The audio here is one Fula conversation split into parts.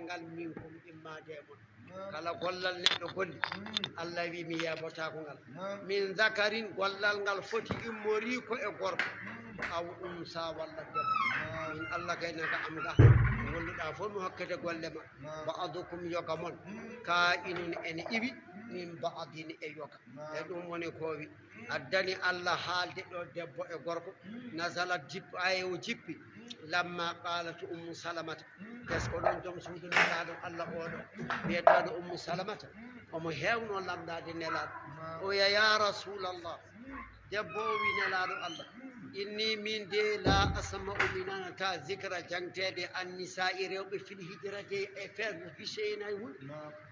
ngal min ko immade e mon kala gollal neɗɗo golli Allah wi mi yebotako ngal min zakarin gollal ngal foti immori ko e gorko aw unsa walla debbo min Allah kaynaka am ga golluɗa fof mi hokkete golle ma ba'adukum yoga mon ka inun ene iwi min ba'adin e yoga e ɗum woni ko wi addani Allah haalde ɗo debbo e gorko nasala jippi ayewo jippi lamma qalat ummu salamata qu'est-ce que ɗon joom suudu nelaɗo Allah oɗo wiyetaɗo ummu salamata omo hewno lamdade nelaɗo o ya rasulallah debbo o wi nelaɗo Allah inni min de la asma'u minanata zicra jangtede annisa'i rewɓe fil hijrate e feere hiseyna e hunde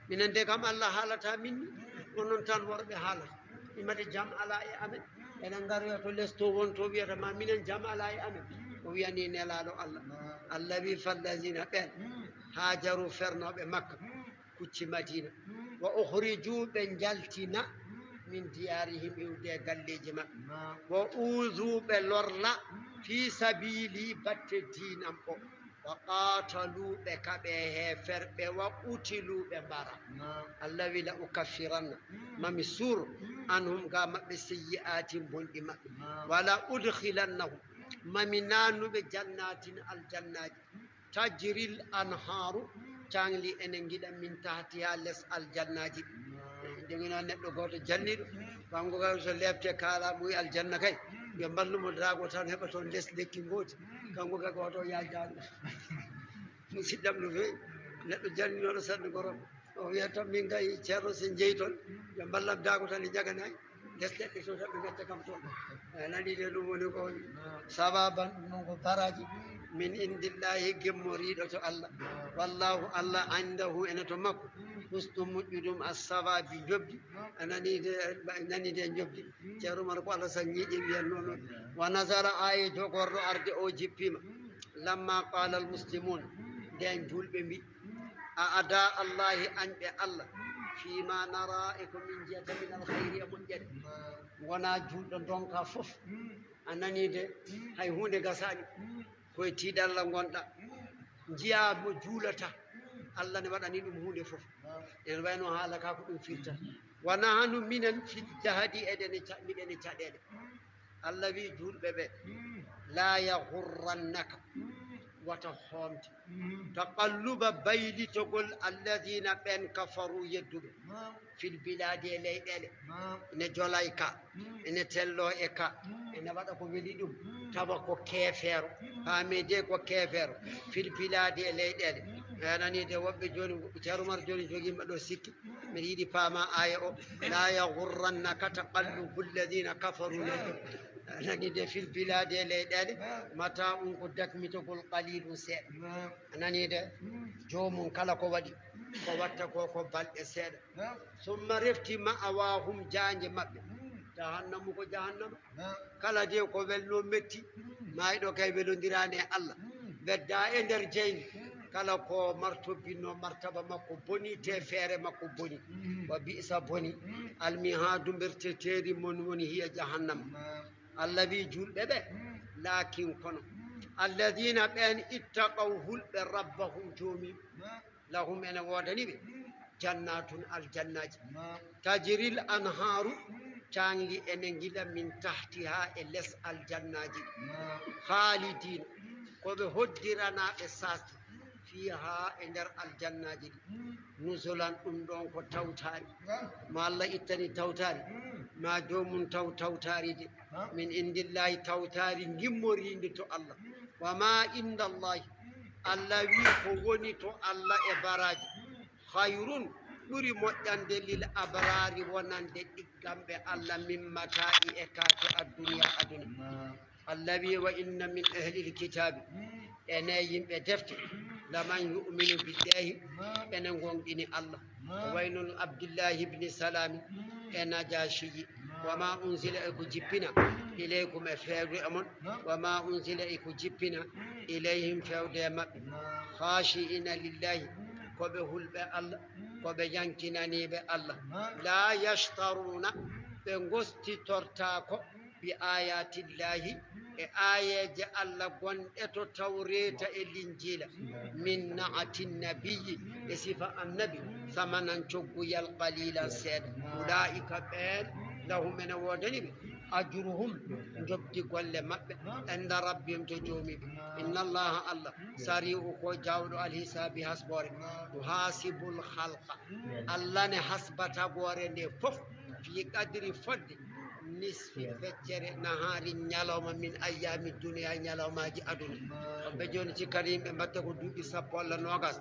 minen de kam Allah haalata minni onon tan worɓe haalata imade jaam ala e amen eɗen garoya to lesto wonto wiyata ma minen jaam ala e amen o wiyani nelaɗo Allah Allah wi fallazina ɓen hajaru fernoɓe makka kucci madina wa ukhriju ɓe jaltina min diyarihim iwde galleji maɓɓe wa uzu ɓe lorla fi sabili batte dinam o wa qataluɓe kaɓe he ferɓe wa utiluɓe mbara Allah wi la ukaffiranna mami suuro anhum ga maɓɓe seyyi'atin bonɗi maɓɓe wala udkhilannahum mami nanuɓe jannatin aljannaji tajril anharu cangli enen giɗa min tahtiha less aljannaji jogino neɗɗo goto janniɗo kanko kay so lebte kaala ɓuyi aljanna kay yo ballumo drago tan heɓa toon less lekki goti kanko kay koto yajaɗo musidɗam no fewi neɗɗo janninoɗo sanne gorom o wiyata tan min kay ceerno so jeeyi toon yo ballam dago tan e jaganayi less leɗɗe to tan ɓe getta kam toon nani de ɗum woni ko sababan ɗum noon ko baraji min indillahi gemmoriɗo to Allah wallahu Allah andahu ene to makko husnu moƴƴudum assawabi jobdi nanide jobdi ceerno umar ko Allah sa ñiiƴe wiyan noon wa nasara aye jogorɗo arde o jippima lamma qala al muslimun nden julɓe mbi a ada allahi anɓe Allah fima nara e ko min jiyata min alkhayri e moƴƴere wona julɗo donka fof a nanide hay hunde gasani koye tiiɗalla gonɗa jiya mo juulata Allah ne waɗani ɗum hunde fof en wayno haala ka ko ɗum firta wona hanu minen fil jahadi miɗene caɗele Allah wi julɓe ɓe la yahurrannaka wata hoomde taqalluba baylitogol alladina ɓen kafaru yedduɓe fil biladi e leyɗele ene jolay ka ene tello e ka ene waɗa ko weli ɗum tawa ko keefeero paamede ko keefeero fil biladi e leyɗele ananide woɓɓe joni ceerno umar joni joguima ɗo sikki mbiɗa yiiɗi paama aya o la yahurrannaka taqallubu alladina kafaru ananide fil biladi e leyɗele mata um ko dakmitogol qalilum seeɗa ananide jomum kala ko waɗi ko watta ko ko balɗe seeɗa summa refti ma'awahum janje maɓɓe jahannamu ko jahannama kala de ko welno metti mayɗo kay welondirani e Allah bedda e nder jeyni kala ko martobinno martaba makko boni te feere makko boni wa bi'sa boni almihadu berteteri mon woni hiya jahannama Allah wi julɓe ɓe lakin kono alladina ɓen ittaqaw hulɓe rabbahum joomi lahum ene wodani ɓe jannatun aljannaji tajril anharu cangli ene gila min tahtiha e less aljannaji khalidina koɓe hoddiranaɓe sasti fiha e nder aljannaji ɗi nusulan ɗum ɗon ko tawtari ma Allah ittani tawtari ma jomum tawtaride min indillahi tawtari gimmorinde to Allah wa ma indallahi Allah wi ko woni to Allah e baraji khayrun ɓuri moƴƴande lil abrari wonande ɗiggamɓe Allah min mata'i e kake adduniya aduna Allah wi wa inna min ahlil kitabi ene yimɓe defte laman yu'minu billahi ene gonɗini Allah o waynon abdillahi ibni salami e najashiyi wama unzila e ko jippina ilaykum e fewde e mon wama unzila e ko jippina ilayhim fewde e maɓɓe khashi'ina lillahi koɓe hulɓe Allah koɓe yankinaniɓe Allah la yashtaruna ɓe gostitortako bi ayatillahi e ayeje Allah gonɗe to tawreta e linjila من نعت النبي صفة النبي ثمنا شقيا قليلا سيد أولئك بين لهم من ودنهم أجرهم جبت كل مب عند ربهم تجومي إن الله سريع وجاود الحساب حسبور يحاسب الخلق الله نحسبت بورن فف في قدر فد نصف فجر نهار نيالوم من أيام الدنيا نيالوم أجي أدوني بجون كريم متى دوبي سبول نوغاس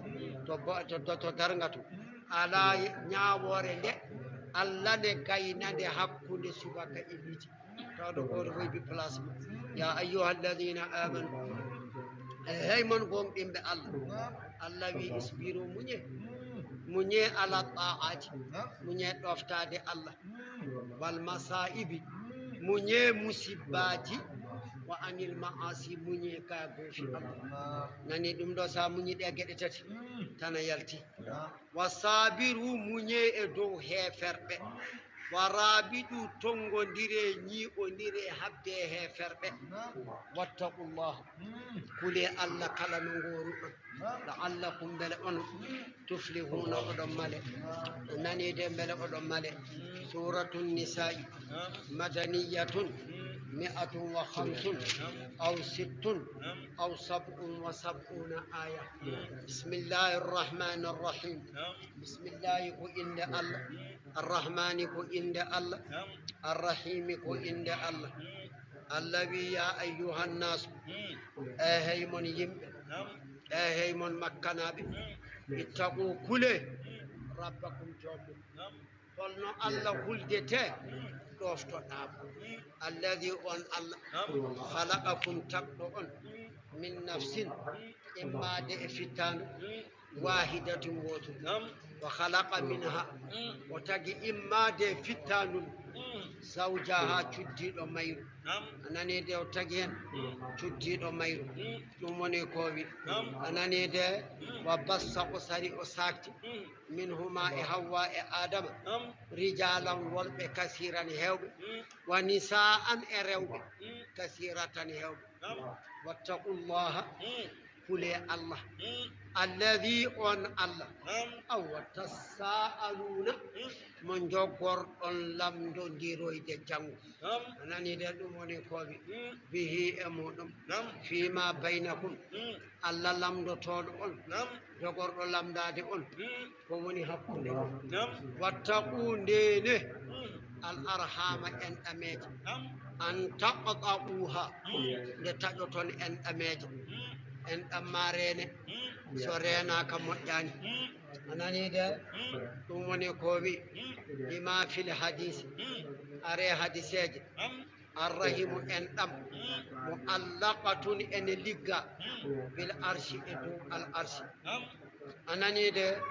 تو درغاتو على نياورن الله ne gaynande hakkunde subaka e miji tawdo goto foy bi place ya ayyuhal ladina amanu hey mon gonɗimɓe allah wi isbiru munye ala ta'ati munye ɗoftade allah wal masaibi munye musibbaji wa anil ma'asi munye ka gofi allah nani ɗum ɗo sa munyi ɗe geɗe tati tana yalti wasabiru munye e dow heferɓe warabiɗu tongodire ñi'odire habde heferɓe wattaqullah kule allah kala no goruɗon la'allakum bele on tuflihuna oɗon male nanide bele oɗon male suratun nisa'i madaniyatun 150 أو 60 أو 77 آية بسم الله الرحمن الرحيم بسم الله إن الله الرحمن إن الله الرحيم إن الله الذي يا أيها الناس أهي من يم أهي من مكنا اتقوا كله ربكم جوبكم قلنا الله ولدته الذي أن الله خلقكم تقطعون من نفس إما دفتان واحدة ووتو وخلق منها وتجي إما دفتان زوجها تجديد ميرو أنني دي وتجين تجديد ميرو نموني كوبي أنني دي وبس أسري أساكت منهما حواء آدم رجالا والب كثيرا هيوب ونساء إروب كثيرة هيوب واتقوا الله كلي الله الذي أن الله أو تساءلون من جوكر أن لم تديروا جنگ أنني دموني كوبي به أمودم فيما بينكم الله لم تطول جوكر لم دادئون كوني حقوني واتقون دينه الأرحام أن أميج أن تقطعوها لتجتون أن أميج أن أمارين سورينا كمجاني أنني ده تومني كوبي بما في الحديث أري حديثي الرحيم أن أم مؤلقة أن لقى بالأرش إدو الأرش أنني ده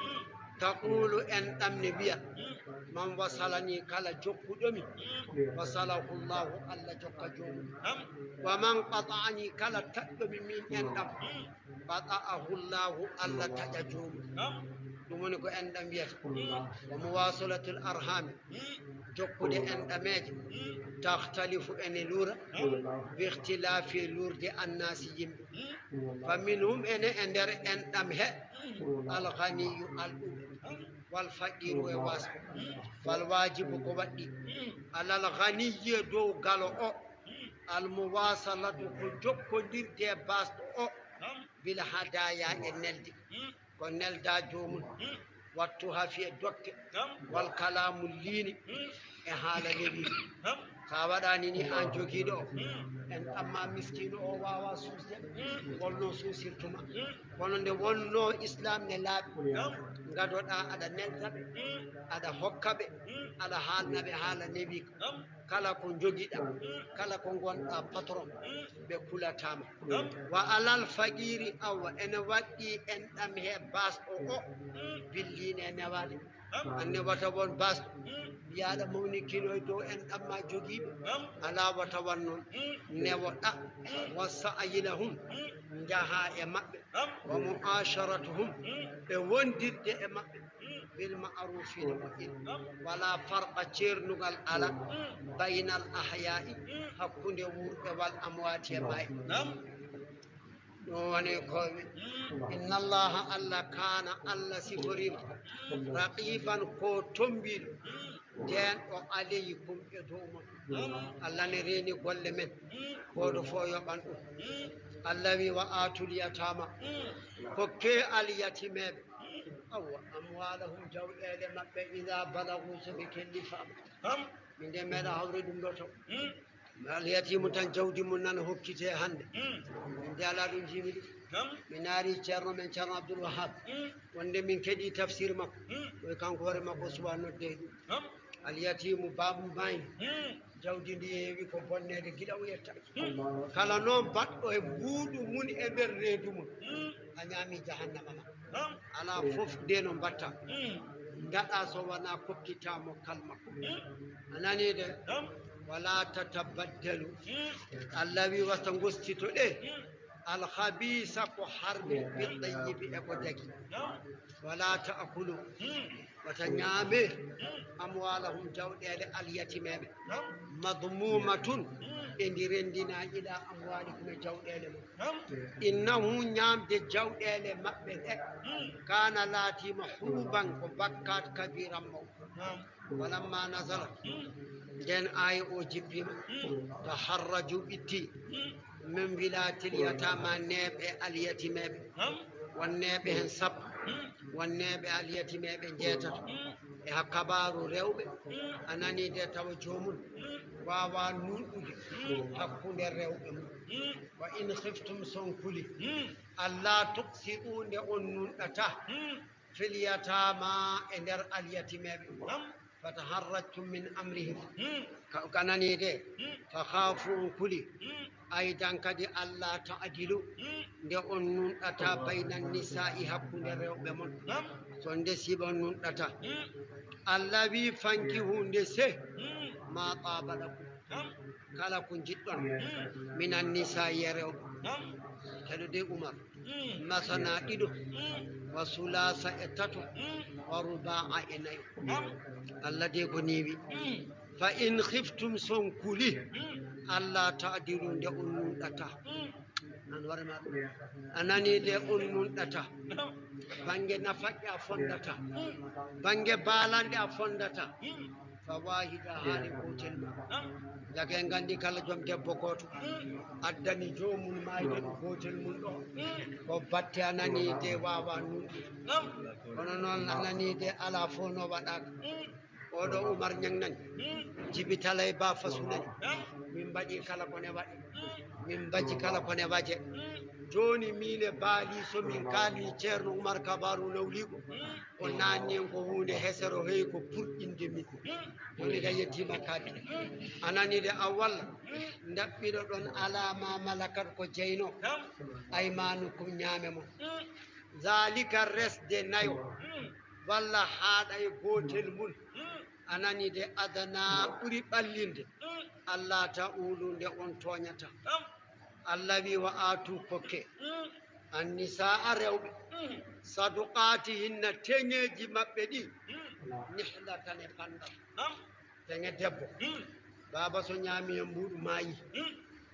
تقول أن أم نبيا من وصلني كلا جوكو دمي وصله الله ألا جوكا جوم ومن قطعني كلا تقدم من أندم قطعه الله ألا تجوم دمونكو أندم يس ومواصلة الأرحام جوكو دي أندماج تختلف أن لورا باختلاف لور دي الناس يم فمنهم أن أندر أندم الغني الأم والفقير وواسف فالواجب كبدي على الغني دو غالو المواصلة كجوكو دير دي باست بالهدايا النلدي كنلدا جوم واتوها في الدوك والكلام الليني حالا نبي ساواداني ني انجوكي دو en amma miskino o wawa suusde wonno suusirtuma kono nde wonno islam ne laaɓi gadoɗa aɗa neltaɓe aɗa hokkaɓe aɗa haalnaɓe haala nebi kala ko jogiɗa kala ko gonɗa patron ɓe kulatama wa alal faqiri awa ene waɗɗi en ɗam he basɗo o billine newade anne wata won basɗo mbiyaɗa mawnikinoy dow en ɗamma jogiɓe ala wata wan noon newoɗa wa sa'yilahum jaha e maɓɓe wa mu'asharatuhum ɓe wondirde e maɓɓe bil ma'rufine moƴƴin wala farqa ceernugal ala baynal ahya'i hakkunde wurɓe wal amwati e maye woni koɓe inna allaha allah kana allah siforima raqiban ko tombiɗo nden o aleykum e dow mon allah ne reeni golle men goto fo yoɓan ɗum allah wi wa atul yatama hokke alyatimeɓe awa amwalahum jawɗele maɓɓe ida balagu soɓe kelli fama min nde meeɗa hawre ɗum ɗo taw alyatimu tan jawdi mum nan hokkite hande min nde ala ɗum jimi ɗum mi naari ceerno men ceerno abdoul wahab wonde min keeɗi tafsir makko oy kanko hoore makko suwa nodde ɗum alyatimu babum mayni jawdi ndi heewi ko bonnede giɗa o yettaki kala noon baɗɗo e mbuuɗu mun e nder reedu mum a ñaami jahannama ma ala fof nde no mbatta daɗa so wona kokkitamo kalmakko a nani de wala tatabaddalu allah wi wasta gostito ɗe alhabisa ko harmi ɓiɗɗayiɓe e ko jagi wala taakulu wata ñaame amwalahum jawɗele alyatimeɓe madmumatun e ndi rendina ila amwalikum e jawɗele mum innahu ñamde jawɗele maɓɓe ɗe kana laatima huruban ko bakkat kabiran maw walamma nasala nden aya o jippima to harraju ɓitti min wilatil yatama neeɓe alyatimeɓe won neeɓe hen sappo won neeɓe alyatimeɓe jeetato e hakkabaru rewɓe a nani de tawa jomum wawa nunɗude hakkude rewɓe mum wa in khiftum son kuli allah tuksiɗu nde on nunɗata fil yatama e nder alyatimeɓe fataharrajtum min amrihim kanani de fa khafu on kuli aydan kadi allah ta'dilu nde on nunɗata baynan nisa'i hakkude rewɓe mon so nde siɓa nunɗata allah wi fanki hunde se ma taba lakum kala ko jiɗɗon minan nisa'i e rewɓe keɗo de umar masana ɗiɗo wa sulasa e tato wa ruba'a e nayo allah de ko niwi fa in khiftum son kuli allah ta'dilu nde on nunɗata nan warema anani de on nunɗata bange nafaƴƴe a fondata bange baalanɗe a fondata fa wahida haali gotel ma jage gandi kala joom debbo goto addani jomum mayde ɗo gotel mum ɗo ko batte anani de wawa nunɗude kono noon anani de ala fo no waɗaka oɗo oumar ñagnani jibitalay ba fasunani min mbaɗi kala kone waɗi min mbaji kala kone waje joni mine baali somin kaali ceerno oumar kabaru lawligo o nanni en ko hunde hesero heyi ko purɗinde min joni da yettima kaadi anani de a walla daɓɓiɗo ɗon alama malakat ko jeyno aymanukum ñaame mo zalika resde nayo walla haɗa e gotel mum anani de adana ɓuri ɓallinde allah ta'ulu nde on toñata allah wi wa atu kokke annisaa rewɓe saduqatihinna teŋeji maɓɓe ɗi nihlatan e pandal teŋe debbo baba so ñaami e mbuɗu maayi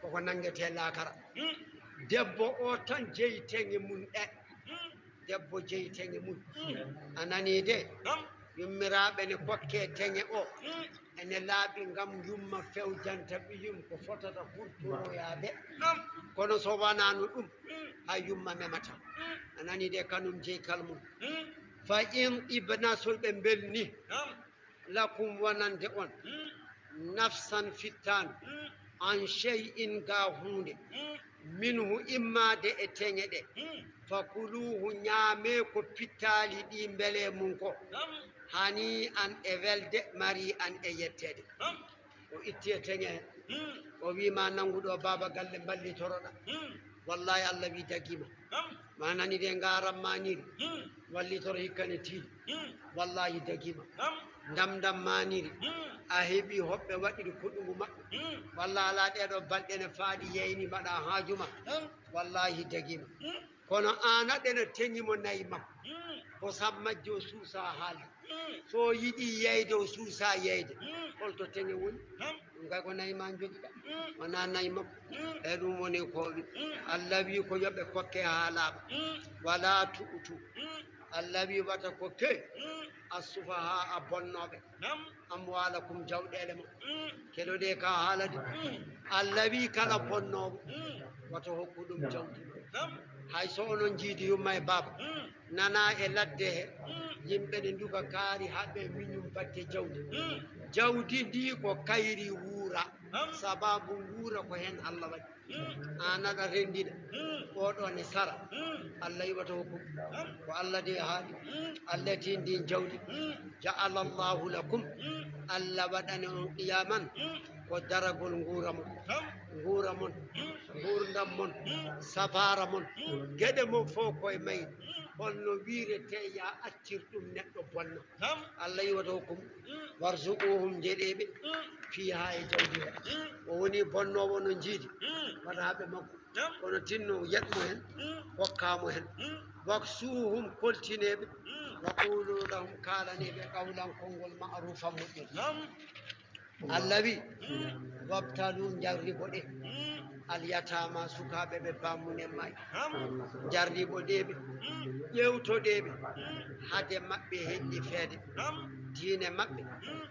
koko nangete lakara debbo o tan jeyi teŋe mum ɗe debbo jeyi teŋe mum anani de yummiraɓe ne kokke teŋe o ene laaɓi ngam yumma fewjanta ɓiyum ko fotata hurtoroyade kono so wonano ɗum hay yumma memata anani de kanum jeyi kalmum fa in ibna so ɓe belni lakum wonande on nafsan fittanu an shay'in ga hunde minhu immade e teŋe ɗe fakuluhu ñaame ko pittali ɗi beele mum ko hani an e welde mari an e yettede o itti e teŋe hen o wima nanguɗo baba galle ballitoroɗa wallahi allah wi dagima manani de ngaram maniri wallitoro hikkane tiiɗi wallahi dagima ndam maniri a heeɓi hoɓɓe waɗiri koɗugu maɓɓe walla ala ɗeɗo balɗe ne faaɗi yeyni mbaɗa haajuma wallahi dagima kono an aɗene teŋimo nayi makko ko sammajji o suusa haalde so yiɗi yeyde o suusa yeyde holto teŋe woni ɗum kay ko nayi ma jogiɗa wona nayi makko e ɗum woni ko wi Allah wi ko yoɓe kokke haalaɓa wala tu'tu Allah wi wata kokke assufaha a bonnoɓe amwalakum jawɗele ma keɗoɗe ka haalade Allah wi kala bonnowo wata hokku ɗum jawdi hay so onon jiidi yumma e baba nana e ladde he yimɓe ɗe duga kaari haɓe miñum batte jawdi jawdi ndi ko kayri wuura sababu wuura ko hen Allah waɗi an aɗa rendiɗa oɗon e sara Allah yiwata hokkum ko Allah de haali Allah tindi jawdi ja'ala Allahu lakum Allah waɗani on qiyaman ko daragol nguura mon gurdam mon safara mon gueɗe mon fof koye mayde holno wirete ya accir ɗum neɗɗo bonna Allah yiwata hokkum warzuquhum jeɗeɓe fiha e jawdi o o woni bonnowo no jiidi waɗaɓe makko kono tinno yetmo hen hokkamo hen waksuhum koltineɓe wa qulu lahum kalaneɓe qawlan konngol ma'rufan moƴƴol Allah wi wabtalu jarribo ɗe alyatama sukaɓe ɓe bamunen may jarribo ɗeɓe ƴewtoɗeɓe hade maɓɓe heƴƴi feede diine maɓɓe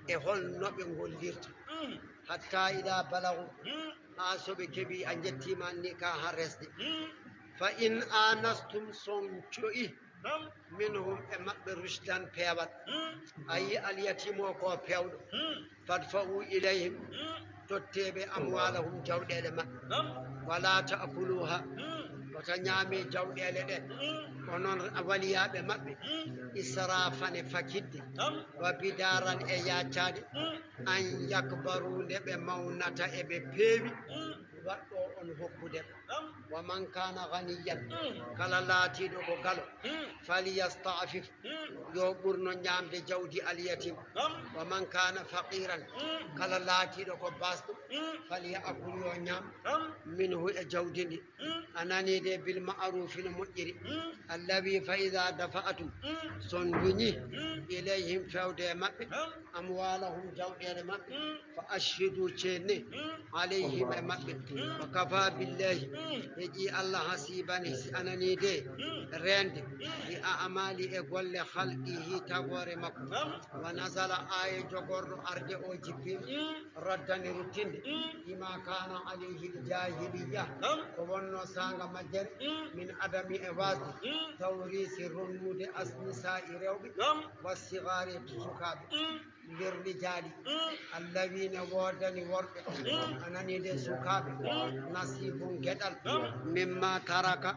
e holnoɓe gollirta hatta ila balagu ha soɓe keeɓi a jettima ni ka ha resde fa in anastum son coyi minhum e maɓɓe rusdan peewat ayi alyatimo ko pewɗo fadfa'u ilayhim totteɓe amwalahum jawɗele maɓɓe wala ta'kuluha wata ñaame jawɗele ɗe onon waliyaɓe maɓɓe israfane fakidde wa bidaran e yaccade an yakbaru nde ɓe mawnata eɓe peewi waɗɗo on hokkude wa man kana ganiyan kala laatiɗo ko galo faliyastafif yo ɓurno ñamde jawdi alyatim wa man kana faqiran kala laatiɗo ko basɗo faliyakul yo ñam minhu e jawdi ndi ananide bil ma'rufi no moƴƴiri Allah wi fa ida dafa'atum son duñi ilayhim fewde maɓɓe amwalahum jawɗele maɓɓe fa ashhidu ceenne alayhim e maɓɓe wa kafa billahi heƴi Allah hasibani si ananide rende bi a'mali e golle halqihi tagore makko wa nazala aya jogorɗo arde o jippima raddani ruttinde bima kana alayhi jahiliya ko wonno sanga majjere min adami e wasde tawrisi ronnude asnisa i rewɓe wasigari sukaɓe lerdi jaali Allah wi ne wodani worɓe ananide sukaɓe nasibum gueɗal mimma taraka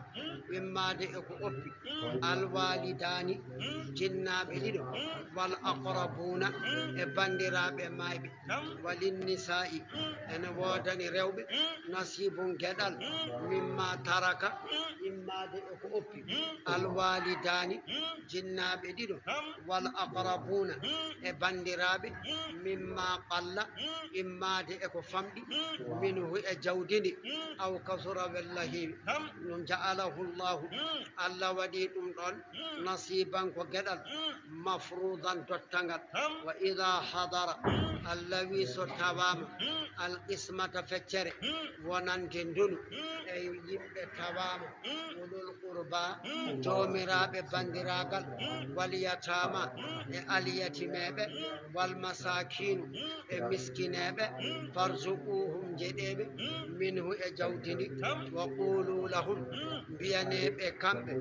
wimmade e ko oppi alwalidani jinnaɓe ɗiɗo wal aqrabuna e bandiraɓe mayɓe walinnisa'i ene wodani rewɓe nasibum gueɗal mimma taraka immade e ko oppi alwalidani jinnaɓe ɗiɗo wal aqrabuna e bandiraɓe mimma qalla immade e ko famɗi minhu e jawdindi aw kasura wallahi no ja'alahu llahu Allah waɗi ɗum ɗon nasiban ko gueɗal mafrudan dottangal wa ida hadara Allah wi so tawama al qismata feccere wonande ndunu e yimɓe tawama ulul qurba jomiraɓe bandiragal wal yatama e aliyatimeɓe wal masakinu e miskineɓe farzuquhum jeɗeɓe minhu e jawdindi wa qulu lahum mbiyaneɓe kamɓe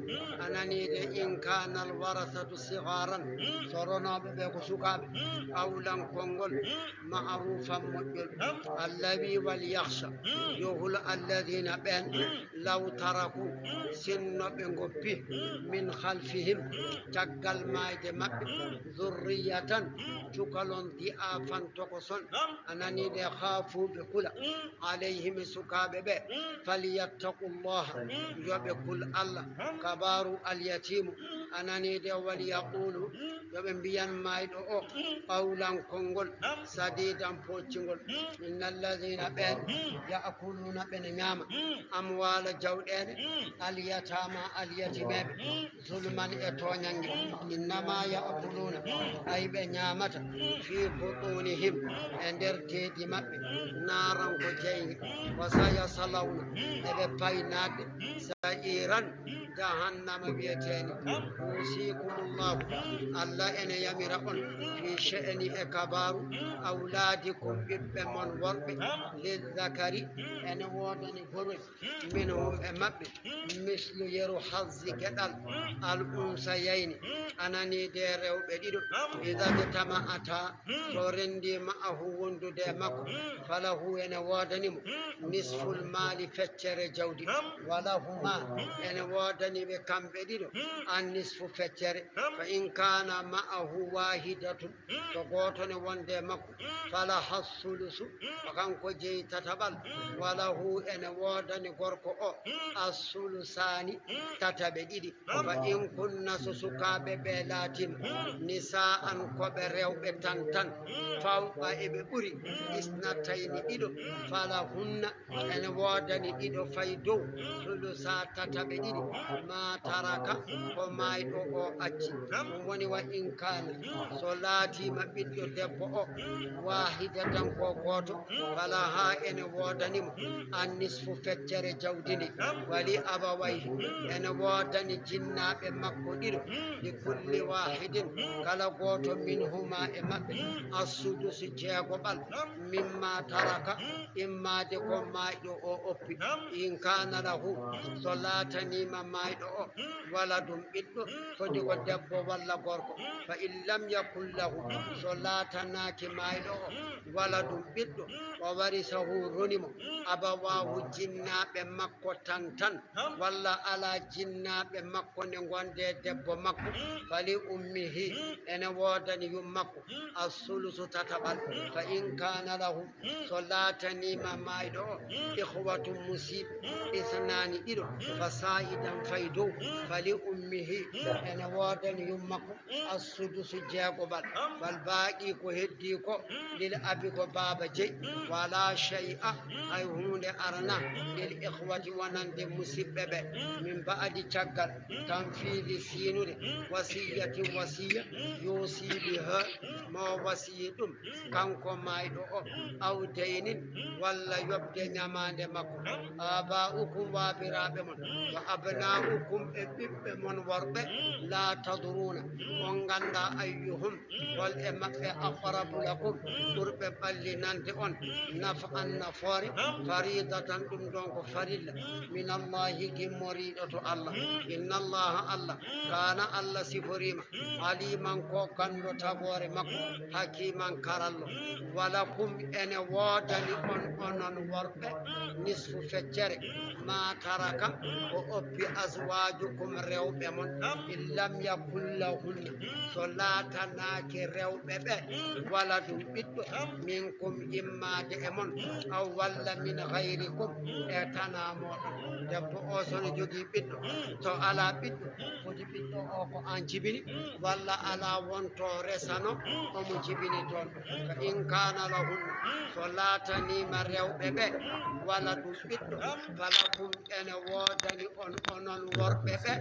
ananide in kana al warasatu sigaran soronoɓe ɓe ko sukaɓe awlan konngol ma'rufan moƴƴol Allah wi wal yakhsha yohul alladina ɓen law taraku sinnoɓe goppi min khalfihim caggal mayde maɓɓe zurriyatan cukalon di'afan tokoson ananide khafuɓe kula alayhim sukaɓe ɓe falyattaqullaha yoɓe kul Allah kabaru alyatimu ananide wal yaqulu yoɓe mbiyan mayɗo o qawlan konngol sadidan poccingol innalladina ɓen ya'kuluna ɓene ñama amwala jawɗele alyatama alyatimeɓe zulman e toñangue innama ya'kuluna ay ɓe ñamata في بطونهم اندرتي دماء نارا كجين وسيصلون بينات سائرا جهنم بيتين أوصيكم الله الله أن يمرقون في شأن إكبار أولادكم بمن ورب للذكر أن وضن فرج منهم أمب مثل يرو حظ كدل الأنثيين أنني ديرو بديدو إذا اجتمعتا تورندي معه وندو دمكو فله أن وضن نصف المال فتر جودي ولهما أن وضن بكم بديدو النصف فتر فإن كان معه واحدة تقوتن وندي مكو فلها الثلث وكان كجي تتبل وله أن وضن غركو الثلثان تتبديدي فإن كنا سسكا ببلاتين نساء كبريو بتنتن فوق إبقري إثنتين إدو فلهن أن وضن إدو فيدو ثلثا تتبديدي ما ترك وما يدو أجي woni wa in kana so laatima ɓiɗɗo debbo o wahidatan ko goto fala ha ene wodanimo annisfu feccere jawdi ndi wali abawayhi ene wodani jinnaɓe makko ɗiɗo li kulli wahidin kala goto minhuma e maɓɓe assudusu jeegoɓal mimma taraka immade ko mayɗo o oppi in kana lahu so laatanima mayɗo o wala ɗum ɓiɗɗo foti ko debbo walla gorko fa in lam yakun lahu so laatanaki mayɗo o wala ɗum ɓiɗɗo o wari sahu ronimo abawahu jinnaɓe makko tan walla ala jinnaɓe makko nde gonde debbo makko fali ummihi ene wodani yum makko assulusu tataɓal fa in kana lahu so laatanima mayɗo o ihwatu musiɓe isnani ɗiɗo fa sa'idan fay dow fali ummihi ene wodani yum makko assudusu jeegoɓal bal baaqi ko heddi ko lil abi ko baba jeyi wala shay'a hay hunde arana lil ihwati wonande musidɓe ɓe min ba'di caggal tan fiili fiinude wasiyati wasiya yusi biha mo wasiyi ɗum kanko mayɗo o aw deynin walla yobde ñamande makko aba'ukum wabiraɓe mon wa abna'ukum e ɓiɓɓe mon worɓe la tadruna on ganda ayyuhum wal e maɓɓe aqrabu lakum ɓurɓe ɓallinande on naf'an nafoore faridatan ɗum ɗon ko farilla min allahi gimmoriɗo to allah inna allaha allah kana allah siforima aliman ko gando tagore makko hakiman karallo walakum ene wodani on onon worɓe nisfu feccere ma taraka ko oppi azwajukum rewɓe mon in lam yakun lahunna so laatanaki rewɓe ɓe wala ɗum ɓiɗɗo minkum immade e mon aw walla min gayrikum e tana moɗon debbo o sono jogui ɓiɗɗo to ala ɓiɗɗo foti ɓiɗɗo o ko an jibini walla ala wonto resano omo jibini toon fa in kana lahunna so laatanima rewɓe ɓe wala ɗum ɓiɗɗo falakum ene wodani on onon worɓe ɓe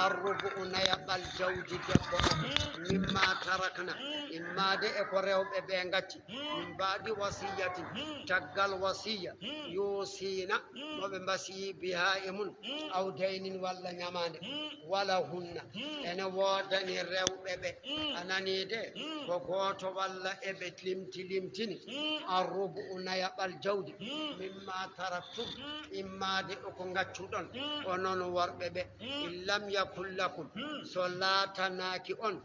arrubu nayaɓal jawdi debbo o mimma tarakna immade e ko rewɓe ɓe gacci min mbaɗi wasiyati taggal wasiya yusina moɓe mbasiyi biha e mun aw daynin walla ñamande wala hunna ene wodani rewɓe ɓe anani de ko goto walla eɓe limtini arrubu nayaɓal jawdi mimma taraktum immade eko gaccuɗon onon worɓe ɓe in lam yakun lakum so laatanaki on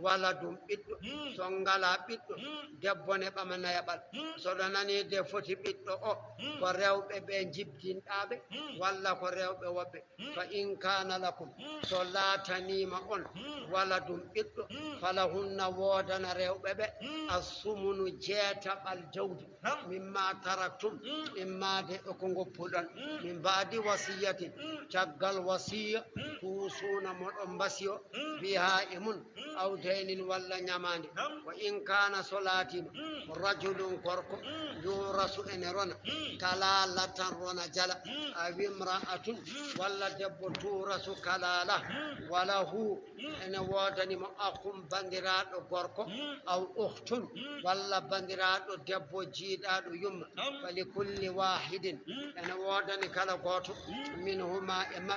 wala ɗum ɓiɗɗo so ngala ɓiɗɗo debbo ne ɓama nayaɓal soɗo nani de foti ɓiɗɗo o ko rewɓe ɓe jibdinɗaɓe walla ko rewɓe woɓɓe fa in kana lakum so laatanima on wala ɗum ɓiɗɗo fala hunna wodana rewɓe ɓe assumunu jeetaɓal jawdi mimma taraktum immade eko goppuɗon min mbaadi wasiyati caggal wasiya tusuna moɗon mbasiyo biha e mun aw دين ولا نياماندي وإن كان صلاتي رجل كركو يورس إن رنا كلالة رنا جلا أو امرأة ولا دب تورس كلالة وله إن وادني ما أقوم بندرات كركو أو أخت ولا بندرات دب جيدات يم فلكل واحد إن وادني كلا قوتو منهما إما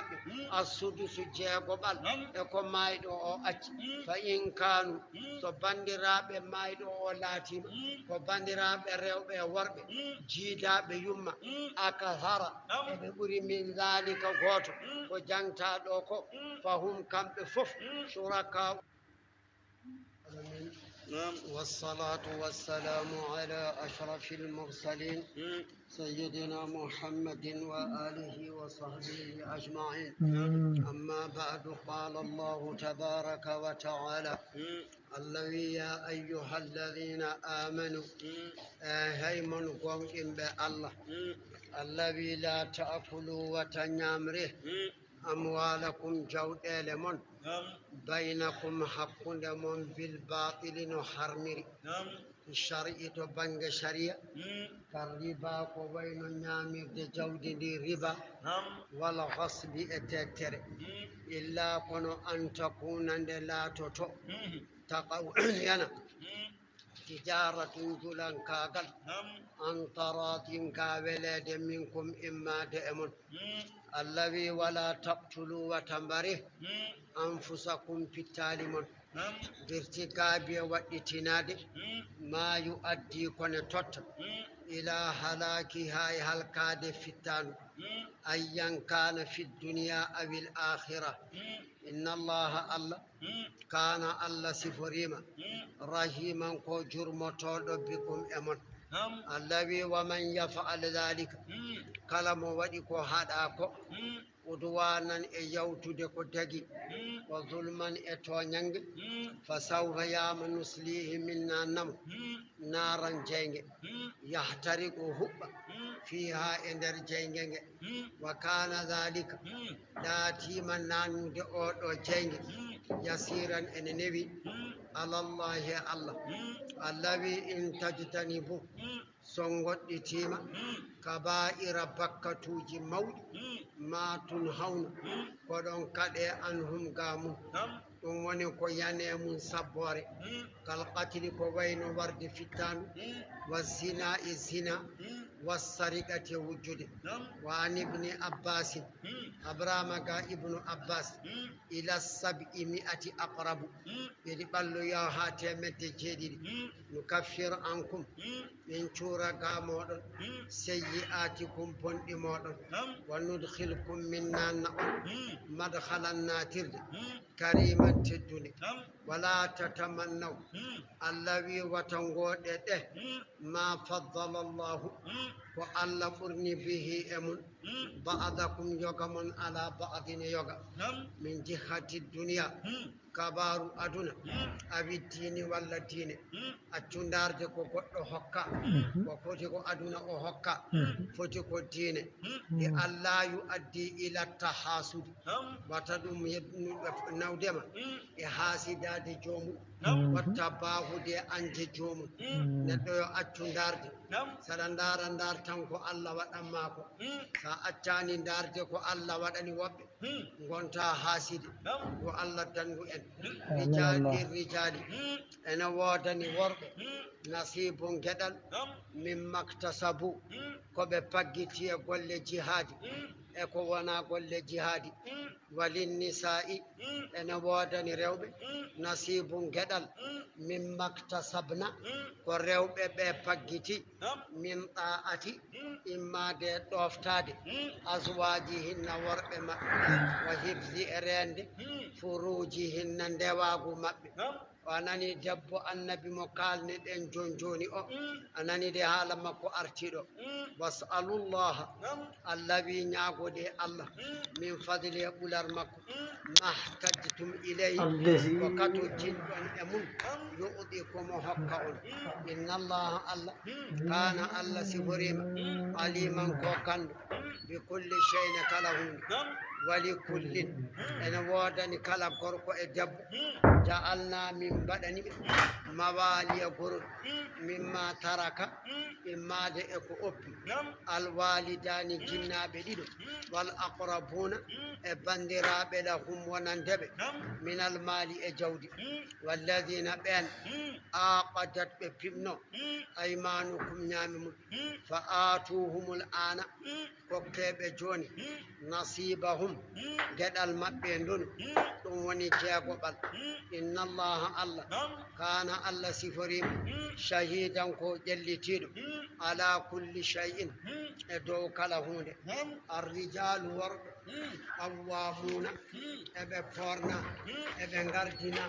السدس جيغوبال إكو مايدو أو أج فإن كانوا so bandiraɓe mayɗo o laatima ko bandiraɓe rewɓe e worɓe jiidaɓe yumma akahara eɓe ɓuri min zalika goto ko jangtaɗo ko fahum kamɓe fof suraka والصلاة والسلام على أشرف المرسلين سيدنا محمد وآله وصحبه أجمعين أما بعد قال الله تبارك وتعالى الذي يا أيها الذين آمنوا هيمن قوم بالله الذي لا تأكلوا وتنامره أموالكم جود لمن بينكم حق لمن بالباطل نحرمري الشريعة بنج شريعة كالربا وبين نامر جود ربا ولا غصب اتتر إلا كنوا أن تكون لا تتو تقو ينا تجارة جلان كاغل أن ترات كاولاد منكم إما دائمون الذي ولا تقتلوا وتنبره أنفسكم في التالمون بارتكاب واتناد ما يؤدي كنتوت إلى هلاكها هلكاد فتان أيا كان في الدنيا أو الآخرة إن الله كان الله سفريما رحيما كو جرمتو بكم أمن الذي ومن يفعل ذلك كلام وديكو هاداكو udwanan e yawtude ko tagi wa zulman e toñange fa sawfa yama nuslihi minna nam naran jeyge yahtariqu hubba fiha e nder jeygenge wa kana dhalika latima nanude oɗo jeyge yasiran ene newi alallahi allah allawi in tajtanibu so goɗɗitima kaba'ira bakkatuji mawɗi ma tun hawna koɗon kaɗe anhum gamum ɗum woni ko yane mum sabbore kal qatli ko wayno warde fittanu wa zina e zina والسرقة وجود وعن ابن عباس أبرام ابن عباس إلى 700 أقرب يدبلو يا هاتمت جديد نكفر عنكم من شورا قامودن سيئاتكم بند مودن وندخلكم منا مدخلا ناترد كريما تدني ولا تتمنوا الذي وتنغود ما فضل الله وألا فرني به أمن بعضكم يوغمون على بعض يوغا من جهة الدنيا كبار أدنى أبي الدين ولا دين أتشندار جكو قد حقا وفوتكو أدنى أحقا فوتكو دين الله يؤدي إلى التحاسد وتدوم نودما إحاسدات جومو والتباهد أنج جومو ندو أتشندار سرندار ndar tan ko Allah waɗanmako sa accani darde ko Allah waɗani woɓɓe gonta haside ko Allah dandu en rijali ene wodani worɓe nasibun geɗal min maktasabu koɓe paggiti e golle jihadi e ko wona golle jihadi walin nisa'i ene wodani rewɓe nasibun geɗal min maktasabna ko rewɓe ɓe paggiti min ta'ati immade ɗoftade azwajihinna worɓe maɓɓe wa hifzi e rende furujihinna ndewagu maɓɓe anani debbo annabi mo kalne ɗen joni o anani de haala makko artiɗo wasalullaha allah wi ñagode allah min fadli e ɓular makko mahtajtum ilayhi ko kato jinɗon e mum yuɗi komo hokka on inna allaha allah kana allah siforima aliman ko kandu bi kulli shay'in kala hunde ولكل أنا وادني كلا غرق أدب جعلنا من بدن موالي غرق مما ترك إما دئك أبي الوالدان جنا بديد والأقربون بندرا لهم ونندب من المال أجود والذين بين عقدت بفمنا أيمانكم نعم فآتوهم الآن كوكب جوني نصيبهم جد المبين وني جاكوبال إن الله كان الله سفريم شهيدا كو جلتيد على كل شيء دو كلا هونde الرجال ورد قوامون ebe forna ebe gardina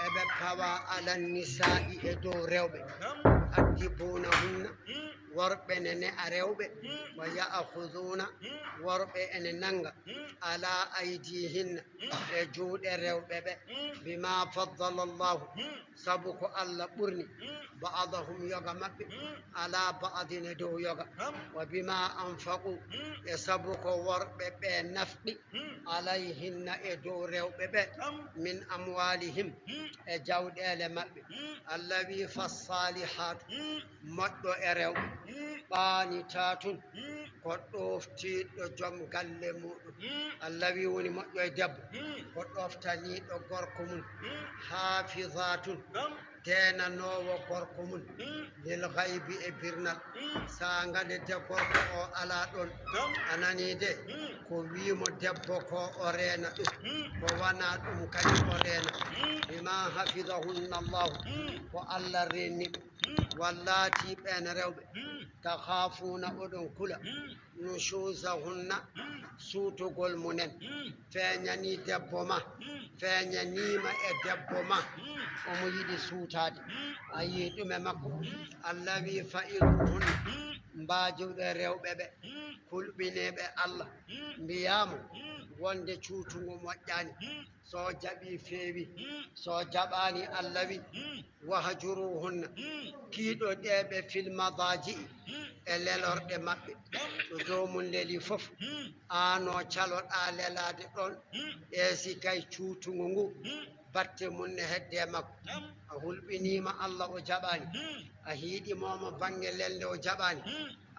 ebe pawa ala nisa'i e dow rewɓe addibunahunna worɓe nene a rewɓe wa ya'khuduna worɓe ene nanga ala aydihinna e juuɗe rewɓe ɓe bima faddala llahu sabu ko allah ɓurni ba'dahum yoga maɓɓe ala ba'din e dow yoga wa bima anfaqu e sabu ko worɓe ɓe nafɗi alayhinna e dow rewɓe ɓe min amwalihim e jawɗele maɓɓe allah wi fassalihat moƴƴo e rewɓe ɓaanitatun ko ɗoftiɗo joom galle muɗum allah wi woni moƴƴo e debbo ko ɗoftaniɗo gorko mum hafizatun denanowo gorko mum lil gaybi e birnal sa ngandete gorko o ala ɗon anani de ko wimo debbo ko o reena ɗum ko wana ɗum kadi o reena bima hafidahunna llahu ko allah renni ɓe wallati ɓen rewɓe takhafuna oɗon kula nushusahunna suutugol munen feeñani debbo ma feeñanima e debbo ma omo yiɗi suutade a yi ɗume makko allah wi fa'iduhunna mbajuɗe rewɓe ɓe kulɓineɓe allah mbiyamo wonde cuutugo moƴƴani so jaɓi feewi so jaɓani allah wi wahjuruhunna kiiɗoɗeɓe fil madaji e lelorɗe maɓɓe to jomum leli fof ano caloɗa lelade ɗon e si kay cuutugo ngu batte mum ne hedde makko a hulɓinima allah o jaɓani a hiiɗimomo bange lelde o jaɓani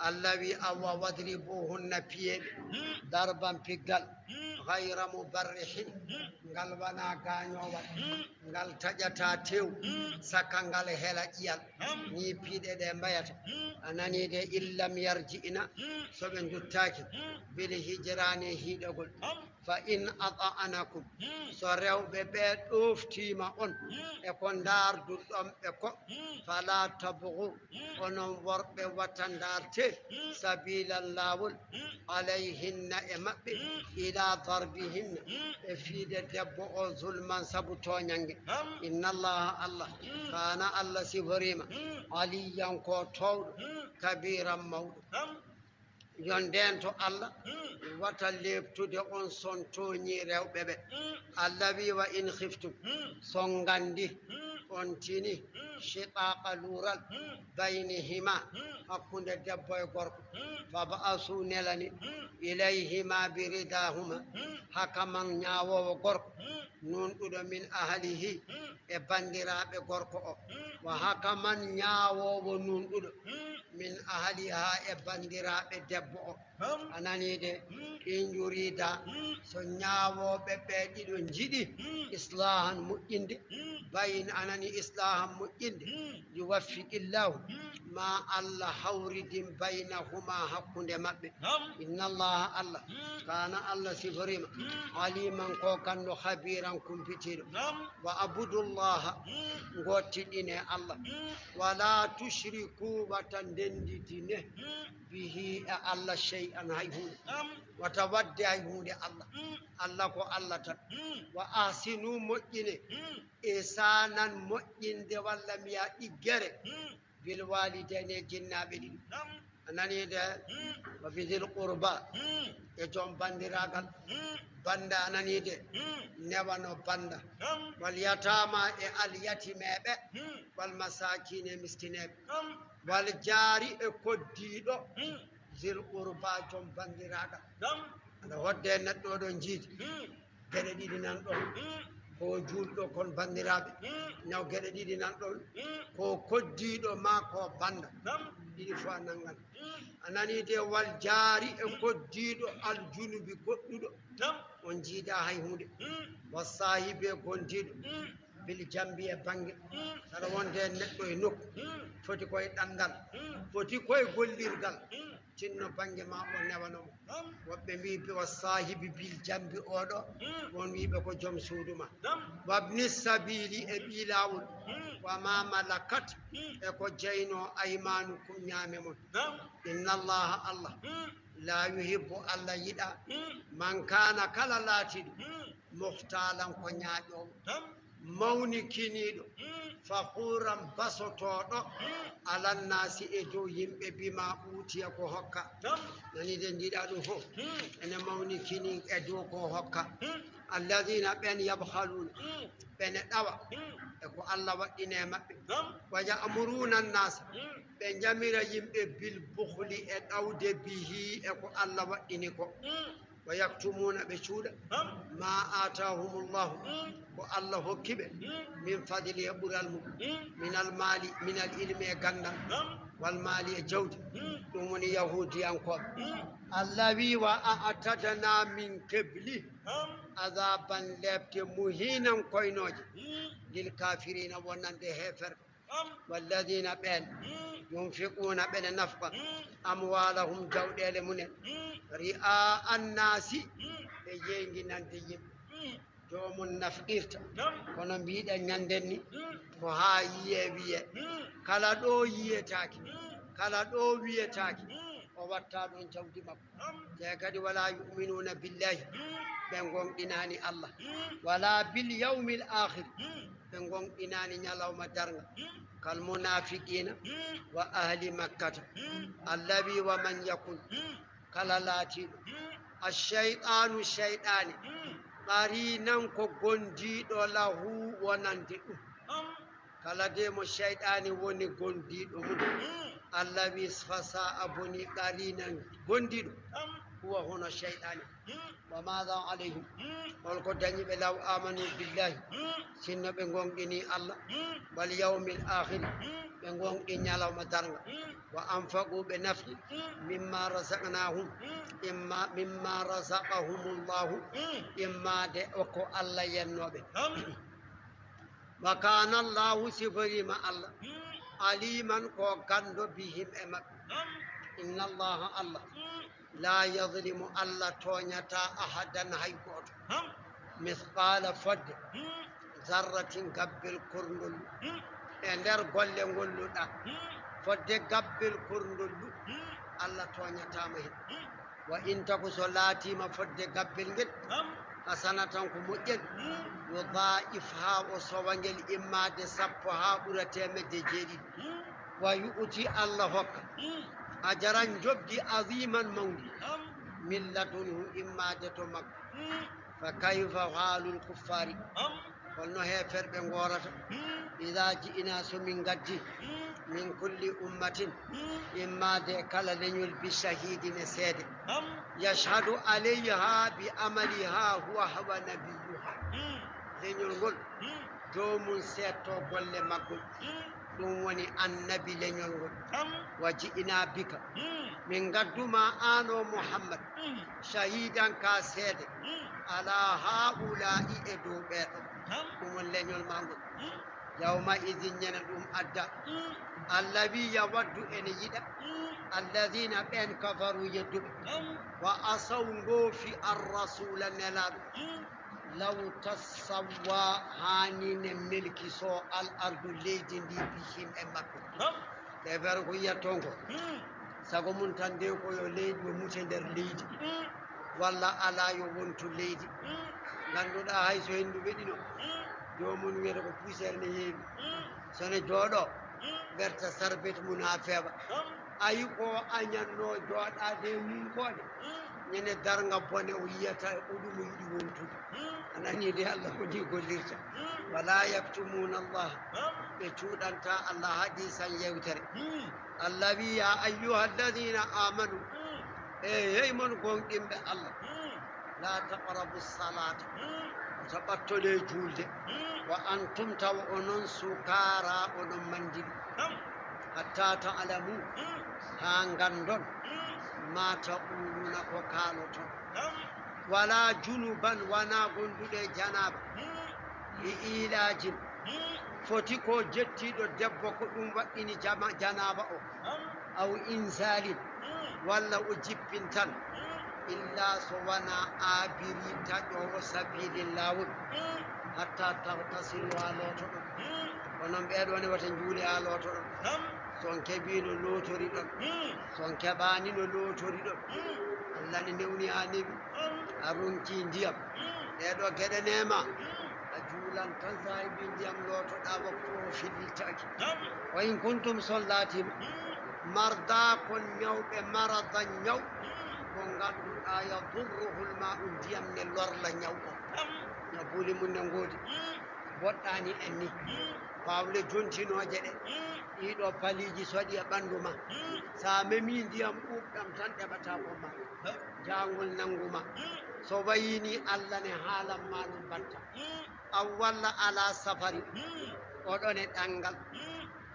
allah wi awa wadribuhunna piyeɓe darban piggal gayra mubarrihin ngal wana gañowal ngal taƴata tew sakka ngal hela ƴiyal ni piiɗe ɗe mbayata anani de illam yarji'ina soɓe juttaki bili hijrani hiiɗogol fa in ata'anakum so rewɓe ɓe ɗoftima on e ko darduɗon ɓe ko fala tabghu onon worɓe watta darte sabilal lawol alayhinna e maɓɓe ila darbihinna e fiide debbo o zulman sabu toñange inna allaha allah kana allah siforima aliyan ko towɗo kabiran mawɗo yonden to allah wata lebtude on son toñi rewɓe ɓe allah wi wa in khiftum son gandi on tini shiqaqa lural baynihima hakkunde debbo e gorko faba'asu nelani ilayhima biridahuma hakaman ñawowo gorko nunɗuɗo min ahlihi e bandiraɓe gorko o wa hakaman ñawowo nunɗuɗo min ahliha e bandiraɓe debbo o anani de in yurida so ñawoɓe ɓe ɗiɗo jiɗi islahan moƴƴinde bayin anani islahan moƴƴinde yuwaffiqillahu ma allah hawridin baynahuma hakkunde maɓɓe inna allaha allah kana allah siforima aliman ko kanno habiran kumpitiɗo wa abudullaha gottiɗine allah wala tushriku wata ndenditine bihi e allah shay'an hay hunde wata wadde hay hunde allah allah ko allah tan wa ahsinu moƴƴine ihsanan moƴƴinde walla mbiya ɗiggere bil walidayni jinnaɓe ɗiɗi anani de wa bidil qurba e joom bandiragal banda anani de newano banda wal yatama e al yatimeɓe wal masakine miskineɓe wal jaari e koddiɗo zil qurba joom bandiragal aɗa hodde neɗɗo oɗon jiidi geɗe ɗiɗi nan ɗon ko julɗo kon bandiraɓe naw geɗe ɗiɗi nan ɗon ko koddiɗo ma ko banda ɗiɗi fo a nangan a nani de wal jaari e koddiɗo aljunubi goɗɗuɗo on jiida hay hunde wa sahibi e gondiɗo bil jambi e bange saɗa wonde neɗɗo e nokku foti koye ɗandal foti koye gollirgal tinno bange ma o newanomo woɓɓe mbi wa sahibi bil jambi oɗo won wiɓe ko joom suudu ma wabni sabili e ɓi lawol wa ma malakat e ko jeyno aymanukum ñaame mon inna allaha allah la yuhibbu allah yiɗa man kana kala laatiɗo muhtalan ko ñaaƴowo mawni kiniɗo fahuran basotoɗo alannasi e dow yimɓe bima ɓuutiya ko hokka nani de ndiɗa ɗum fof ene mawni kini e dow ko hokka alladina ɓen yabhaluna ɓene ɗawa e ko allah waɗɗine maɓɓe wa yamuruna nnasa ɓe jamira yimɓe bil buhli e ɗawde bihi e ko allah waɗɗini ko wa yaktumuna ɓe cuuɗa ma atahumullahu ko allah hokkiɓe min fadli e ɓural mum minal mali minal ilmi e gandal wal mali e jawdi ɗum woni yahudiyankoɓe allah wi wa a atadana min kebli azaban lebte muhinan koynoje lil kafirina wonande heferɓe walladina ɓen yunfiquna ɓene nafqa amwalahum jawɗele munen ri'a annasi ɓe yeyginande yimɓe jomum nafqirta kono mbiɗen ñanden ni ko ha yiye wiye kala ɗo yiyetaki kala ɗo wiyetaki o watta ɗon jawdi makko te kadi wala yuminuna billahi ɓe gonɗinani allah wala bil yawmil akhir ɓe gonɗinani ñalawma darga kal munafiqina wa ahli makkata allah wi wa man yakun kala laatiɗo ashaytanu shayɗani qarinan ko gondiɗo lahu wonande ɗum kala de mo shayɗani woni gondiɗo mum allah wi fasa aboni qarinan gondiɗo huwa hono shayɗani wa mada alayhim holko dañiɓe law amanu billahi sinno ɓe gonɗini allah wal yawmil akhir ɓe gonɗi ñalawma darga wa anfaqu ɓe nafqi mimma razaqnahum imma mimma razaqahumullahu imma de oko allah yennoɓe wa kana allahu sifarima allah aliman ko gando bihim e maɓɓe inna allaha allah la yadlimu allah toñata ahadan hay goto mithqala fodde zarratin gabbel korndol e nder golle golluɗa fodde gabbel korndol lu allah toñatama hen wa in taku so laatima fodde gabbel ngel hasana tan ko moƴƴel yo daif ha o sowangel immade 10 ha ɓura temedde 7 wa yu'ti allah hokka ajaran jobdi aziman mawdi min ladunhu immade to makko fa kayfa halul kuffari holno heferɓe gorata ida ji'ina somin gaddi min kulli ummatin immade kala leñol bi shahidin e seede yashhadu alayha bi amaliha huwa hawa nabiyuha leñol ngol jomum setto golle maggol ɗum woni annabi leñol ngol wa ji'ina bika min gadduma ano muhammad shahidan ka seede ala haula'i e dow ɓeeɗo ɗum woni leñol ma ngol yawma idin ñana ɗum adda allah wi yawaddu ene yiɗa alladina ɓen kafaru yedduɓe wa asaw ngoofi arrasula nelaɗo law tasawwa hanine melki so al ardu leydi ndi bihim e makko te fere ko yiyatton ko sago mum tan nde koyo leydi yo mute nder leydi walla ala yo wontu leydi ganduɗa hay so hendu weɗino jomum wiyata ko poussiére ne heewi sone jooɗo berta sarbete mum ha feeɓa ayi ko añanno jooɗade mum kode ñande darga bone o yiyata oɗum o yiɗi wontude anani de allah ko ndi gollirta wala yaktumuna allah ɓe cuuɗanta allah hadisan yewtere allah wi ya ayyuha alladina amanu e hey mon gonɗinɓe allah la taqrabu salata taɓattole julde wa antum taw onon sukara onon mandiri hatta ta'lamu ha gandon ma taquluna ko kaloton wala junuban wana gonduɗe janaba e ilajin foti ko jettiɗo debbo ko ɗum waɗɗini janaba o aw insalin walla o jippin tan illa so wana abiri taƴowo sabilin lawol hatta tagtasilu ha loto ɗon onon ɓeɗo ne wata juuli ha loto ɗon son keɓino lotori ɗon son keɓani no lotori ɗon allah ne newni ha newi a ronki ndiyam ɗeɗo gueɗe nema a juulan tan sa heɓi ndiyam lotoɗa waktu o fillitaki wa in kuntum son laatima marda kon ñawɓe marada ñaw ko ganduɗa yadurruhul ma u ndiyam ne lorla ñaw o ñabbuli mum ne ngoodi boɗɗani en ni pawle jontinoje ɗe ɗiɗo paliji soɗi e ɓandu ma sa memi ndiyam ɓuɓɗam tan ɗeɓata ko ma jangol nanguma so wayini allah ne haalan ma ɗum batta aw walla ala safari oɗon e ɗangal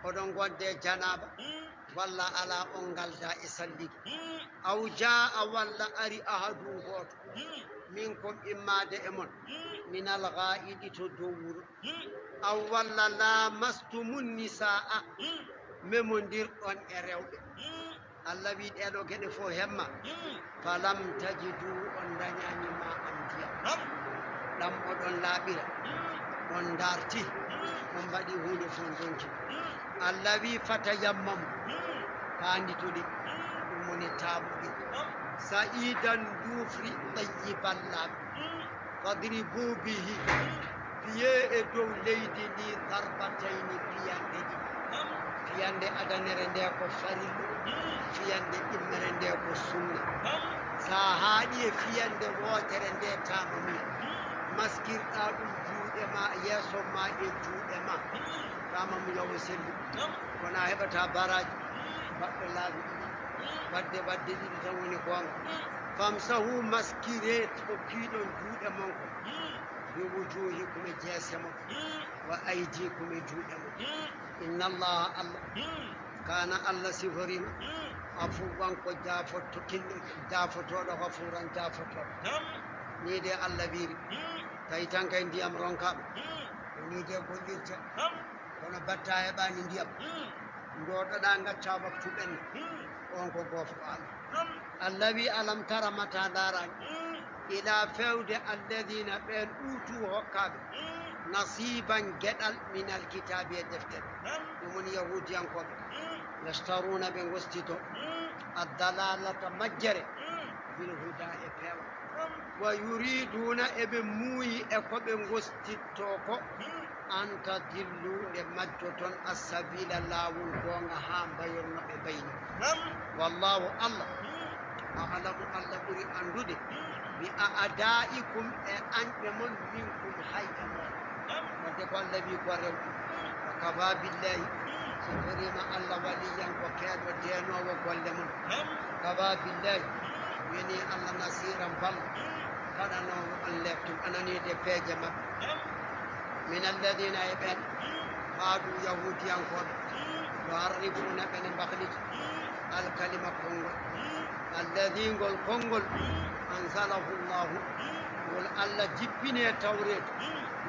oɗon gonde janaba walla ala on galda e salliki aw jaa walla ari ahadum goto min kom immade e mon min algha'iɗi to dow wuro aw walla lamastumun nisaa memondirɗon e rewɓe allah wi ɗeɗo gueɗe fo hemma falam tajidu on dañanima am ndiyam ɗam oɗon laaɓira on darti on mbaɗi hunde fo donki allah wi fatayammamu kandituɗi ɗum woni taaɓuɗi sa'idan dufri tayyiban laaɓi fadribu bihi fiye e dow leydi ndi darbatayni fiyande ɗi fiyande adanere nde ko farillu fiyande ɗimmere nde ko sunna sa haaɗi e fiyande wootere nde tamamuya maskirɗa ɗum juuɗe ma yeeso ma e juuɗe ma tamamuya o selli wona heɓata baraji baɗɗo laabi ɗiɗi wadde ɗiɗi tan woni gonga famsahu maskire ko piiɗon juuɗe mon ko bi wujuhikum e jeese mon wa aydikum e juuɗe mon inna allaha allah kana allah siforima afuwan ko jafotto kinɗo jafotoɗo gafuran jafotoɗo ni de allah wiri tawi tan kay ndiyam ronkaɓe ni de gollirte kono batta heɓani ndiyam jooɗoɗa gacca waktu ɓenne on ko goofo allah allah wi alam tara mata darani ila fewde alladina ɓen utu hokkaɓe nasiban gueɗal min alkitabi e deftere ɗum woni yahudiyankoɓe yastaruna ɓe gostito addalalata majjere bil huda e peewa wa yuriduna eɓe muuyi e koɓe gostitto ko anta dillu nde majjoton assabila lawol gonga ha mbayonnoɓe bayni wallahu allah a'lamu allah ɓuuri andude bi a'daikum e anɓe mon minkum hayɓe mon wadde ko allah wi ko rewɓe wa kafa billahi so torima allah waliyan ko keeɗo denowo golle mon kafa billahi wini allah nasiran balla kaɗanowo on leftum ananide peeje mabɓe min alladina e ɓen haadu yahudiyankoɓe yuharrifuna ɓene mbahliti alkalima konngol alladi ngol konngol anzalahu llahu ngol allah jippine tawret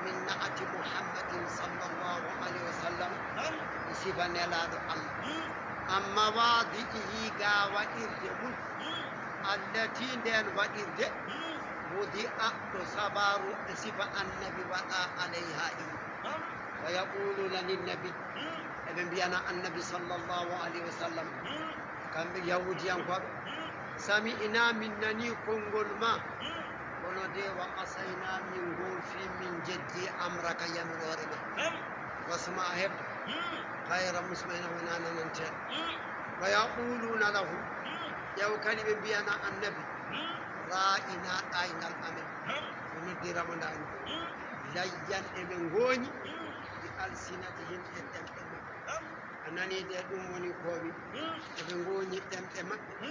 min naati muhammadin sallllahu alayhi wa sallam e sifa nelaɗo allah amma wadi'ihi ga waɗirde mum allati nden waɗirde wodi a ɗo sabaru e sifa annabi waɗa alayha ɗum wa yaquluna linnabi eɓe mbiyana annabi sallllahu alayhi wa sallam kamɓe yahudiyankoɓe sami ina min nani konngol ma kono de wa asayna min goofi min jeddi amraka yamirore ma wasma a heɓta hayra musmina wona nananteɗo wa yaquluna lahu ƴew kadi ɓe mbiyana annabi ra'ina ɗaynal amen ɓe noddiramo ndani layyan eɓe gooñi bi alsinatihim e ɗemɗe maɓɓe a nani de ɗum woni kowi eɓe gooñi ɗemɗe maɓɓe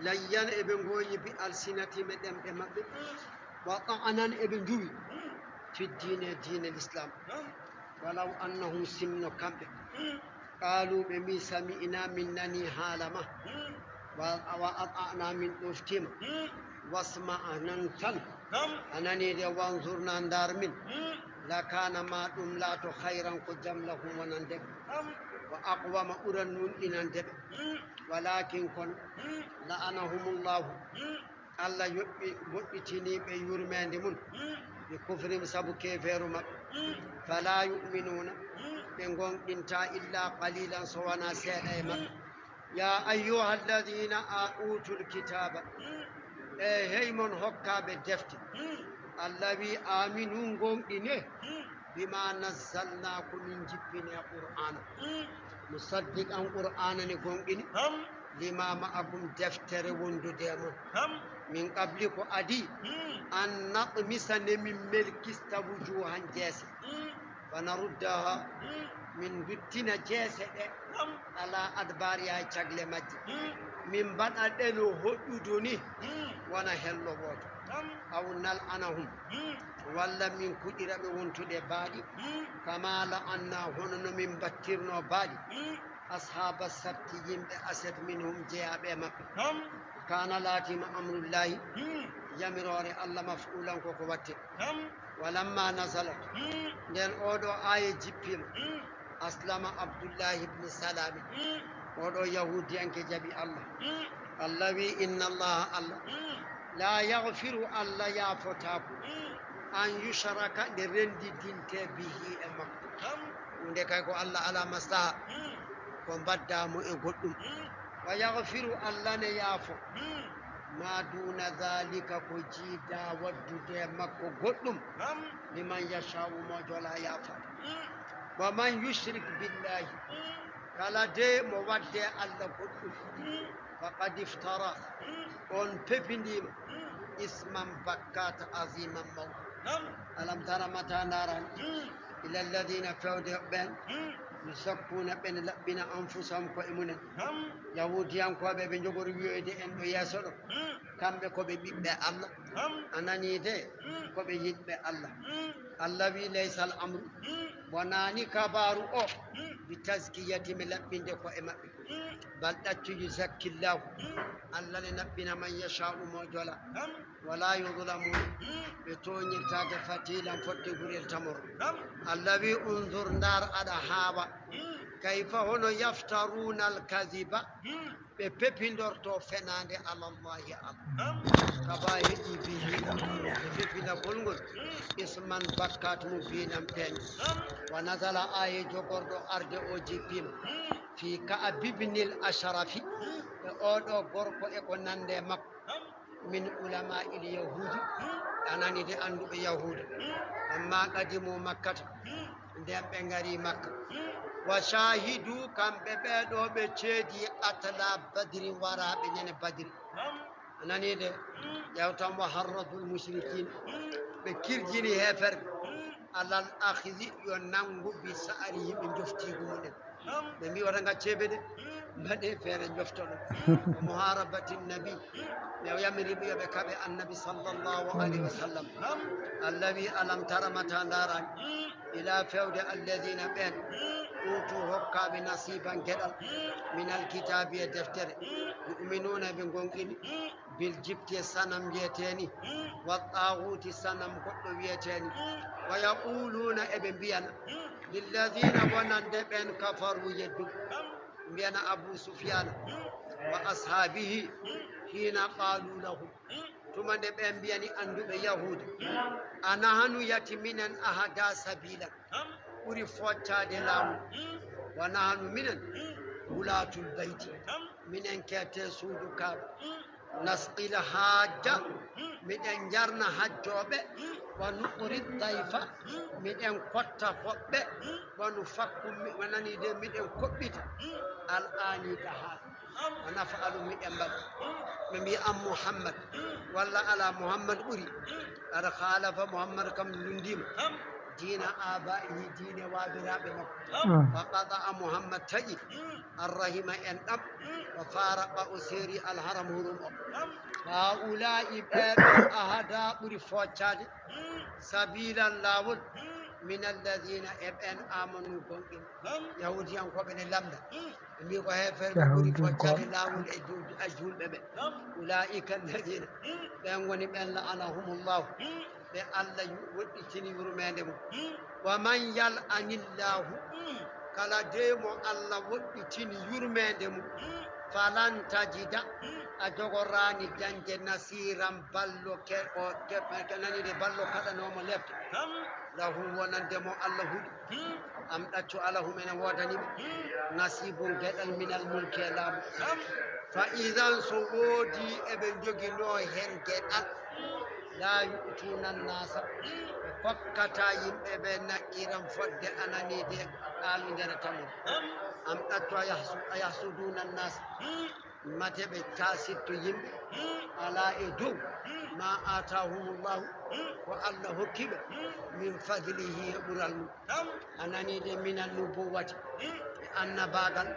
layyan eɓe goyi bi alsinatime ɗemɗe maɓɓe wa ta'anan eɓe nduwi fi dine l'islam walaw annahum sinno kamɓe qalu ɓe mi sami'ina min nani haalama wa ata'na min ɗoftima wasma'a nan tan ananide wanzurna ndar min lakana ma ɗum laato hayran ko jam lahum wonandeɓe wa aqwama ɓuran nun ɗinandeɓe walakin kon la'anahumullahu allah yoɓɓi boɗɗitiniɓe yurmede mum ɓe kufrim sabu keferu maɓɓe fala yu'minuna ɓe gonɗinta illa qalilan so wona seeɗa e maɓɓe ya ayyuha alladina utul kitaba e heymon hokkaɓe defte allah wi aminu gonɗine bima nazzalna ko min jippine qur'ana musaddiqan qur'ana ne gonɗini lima ma'akum deftere wondude mon min qabli ko adi an naqmisa ne min melkista wujuhan jeese fanaruddaha min duttina jeese ɗe ala adbari hay cagle majje min mbaɗa ɗeno hoƴƴudu ni wona hello woto aw nal'anahum walla min kuɗira ɓe wontude baaɗi kama la'anna hono no min battirno baaɗi ashaba sabti yimɓe aset minhum jeyaɓe maɓɓe kana laatima amrullahi yamirore allah maf'ulan koko watte walamma nasalat nden oɗo aya jippima aslama abdoullahi ibne salami oɗo yahudiyanke jaɓi allah allah wi inna allaha allah la yahfiru allah yafotako an yushraka nde rendidinte bihi e makko nde kay ko allah ala maslaha ko mbaddamo e goɗɗum wa yahfiru allah ne yaafo ma duna dhalika ko jiida waddude makko goɗɗum liman yashau mo jola yaafata wa man yushrik billahi kala de mo wadde allah goɗɗum faqad iftara on pepindima isman bakkata aziman mawɗo alam tara mata ndaran ila alladina fewde ɓen yusakkuna ɓen laɓɓina anfusahum ko e munen yahudiyankoɓe ɓe jogori wiyoyde en ɗo yeeso ɗo kamɓe koɓe ɓiɓɓe allah ananide koɓe yiɗɓe allah allah wi laysa al amru wonani kabaru o bi taskiyati mi laɓɓinde ko e maɓɓe bal ɗaccu yuzakkillahu allah ne laɓɓina man yashau mo jola wala yudlamuna ɓe toñirtade fatilan fotte gurel tamoro allah wi undur ndar aɗa haawa kayfa hono yaftaruna alkadiba ɓe pepindorto fenade alallahi allah kaba heƴi bihi ɓe pepinagol ngol isman bakkat mo binam peeño wa nasala aya jogorɗo arde o jippima fi Ka'ab ibnil Ashrafi e oɗo gorko e ko nande makko min ulama il yahudi anani de anduɓe yahuda amma qadimu makkata nden ɓe ngari makka wa shahidu kamɓe ɓeɗo ɓe ceedi atla badri waraɓe ñande badri anani de ƴewtan wa harradul mushrikin ɓe kirjini heferɓe alal akhdi yo nangu bi sa'ari yimɓe joftigu muɗen ɓe mbi wata gacceɓe de mbaɗe feere jofta ɗum ko muharabati nabi ɓe yamiriɓe yoɓe kaɓe annabi sallllahu alayhi wa sallam allah wi alam tara mata darani ila fewde alladina ɓen utu hokkaɓe nasiban gueɗal min alkitabi e deftere yuminuna ɓe gonɗini bil jibti e sanam wiyeteni wa taguti sanam goɗɗo wiyeteni wa yaquluna eɓe mbiyana lilladina wonande ɓen kafaru yeddu mbiyana abou soufiane wa ashabihi hina qalu lahu tuma nde ɓe mbiyani anduɓe yahuda anahanu yati minen ahada sabila ɓuri foccade laamu wa nahanu minen wulatul bayti minen kete suudu kaaba nasqil hajja miɗen jarna hajjoɓe wa nuqrid dayfa miɗen kotta hoɓɓe wanu fakku wonani de miɗen koɓɓita al anita ha wa nafalu miɗen mbaɗa ɓe mbi an mouhammad walla ala mouhammad ɓuuri aɗa haalafa mouhammad kam lundima dina abaihi diine waabiraɓe makko fa qada a mouhammad taƴi arrahima en ɗam وفارق أسيري الهرم هرم هؤلاء أهدا برفوتشاد سبيلا لاول من الذين ابن آمنوا بهم يهوديان قبل اللمدة ميكو هفر برفوتشاد لاول أجول ببه أولئك الذين بأنوني بأن لعنهم الله بأن لا يودتني يرمانهم ومن يلعن الله kala demo Allah woɗɗitini yurmede mum falan tajida a jogorani dañde nasiran ballo kenanide ballo kaɗanomo lefte lahu wonandemo Allah huuɗi am ɗaccu ala humene wodaniɓe nasibum gueɗal minal mulke laamu fa idan so woodi eɓe jogino hen gueɗal la yu'tuna nnasa ɓe hokkata yimɓe ɓe naqiran fodde ananide ɗaali nder tamum am ɗatto a yahsuduna nnasa mate ɓe tasitto yimɓe ala e dow ma atahumullahu ko Allah hokkiɓe min fadlihi e ɓural mum ananide minan nubuwati e annabagal